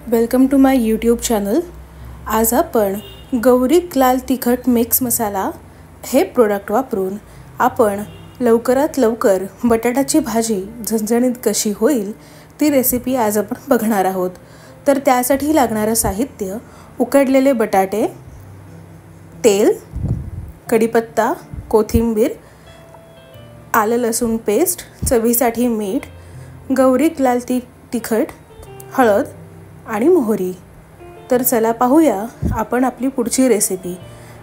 Welcome to my YouTube channel. आज आपण गौरीक लाल तिखट मिक्स मसाला हे प्रोडक्ट वापरून आपण लवकरात लवकर बटाट्याची भाजी झणझणीत कशी होईल ती रेसिपी आज आपण बघणार आहोत। तर त्यासाठी लागणारे साहित्य उकडलेले बटाटे, तेल, कढीपत्ता, कोथिंबीर, आलं लसूण पेस्ट, चवीसाठी मीठ, गौरीक लाल तिखट, हळद आणि मोहरी। तर चला पाहूया आपण आपली पुढची रेसिपी।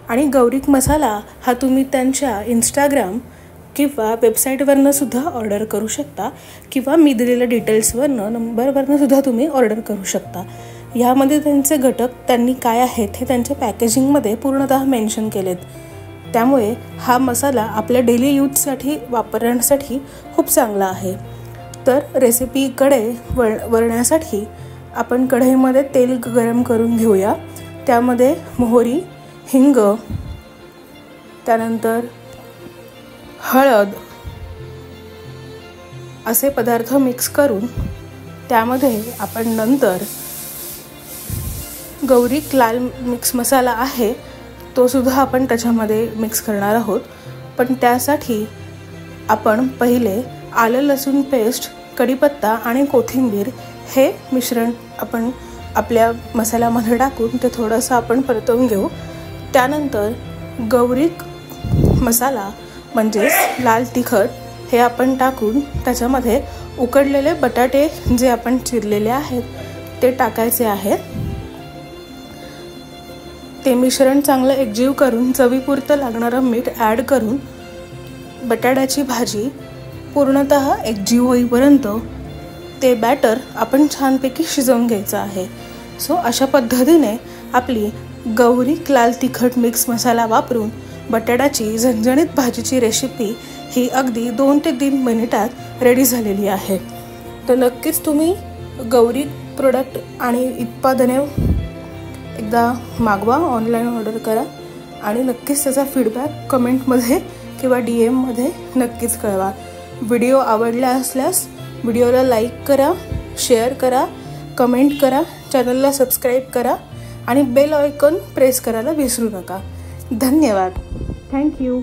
आणि गौरीक मसाला हा तुम्ही त्यांच्या इंस्टाग्राम किंवा वेबसाईटवरनं सुद्धा ऑर्डर करू शकता किंवा मी दिलेल्या डिटेल्सवरनं नंबरवरनं सुद्धा तुम्ही ऑर्डर करू शकता। यामध्ये त्यांचे घटक त्यांनी काय आहेत हे त्यांच्या पॅकेजिंगमध्ये पूर्णतः मेन्शन केलेत। त्यामुळे हा मसाला आपल्या डेली यूजसाठी वापरण्यासाठी खूप चांगला आहे। तर रेसिपीकडे वळण्यासाठी आपण कढईमध्ये तेल गरम करून घेऊया। त्यामध्ये मोहरी, हिंग, त्यानंतर हळद असे पदार्थ मिक्स करून त्यामध्ये आपण नंतर गौरीक लाल मिक्स मसाला आहे तो सुद्धा आपण त्याच्यामध्ये मिक्स करणार आहोत। पण त्यासाठी आपण पहिले आलं लसूण पेस्ट, कढीपत्ता आणि कोथिंबीर हे मिश्रण आपण आपल्या मसाल्यामध्ये टाकून ते थोडंसं आपण परतवून घेऊ। त्यानंतर गौरीक मसाला म्हणजेच लाल तिखट हे आपण टाकून त्याच्यामध्ये उकडलेले बटाटे जे आपण चिरलेले आहेत ते टाकायचे आहेत। ते मिश्रण चांगलं एकजीव करून चवीपुरतं लागणारं मीठ ॲड करून बटाट्याची भाजी पूर्णतः एकजीव होईपर्यंत ते बॅटर आपण छानपैकी शिजवून घ्यायचं आहे। सो अशा पद्धतीने आपली गौरीक लाल तिखट मिक्स मसाला वापरून बटाट्याची झणझणीत भाजीची रेसिपी ही अगदी 2 ते 3 मिनिटात रेडी झालेली आहे। तर नक्कीच तुम्ही गौरीक प्रोडक्ट आणि उत्पादने एकदा मागवा, ऑनलाईन ऑर्डर करा आणि नक्कीच त्याचा फीडबॅक कमेंटमध्ये किंवा DM-मध्ये नक्कीच कळवा। व्हिडिओ आवडला असल्यास व्हिडिओला लाईक करा, शेअर करा, कमेंट करा, चॅनलला सबस्क्राईब करा आणि बेल आयकॉन प्रेस करायला विसरू नका। धन्यवाद। थँक्यू।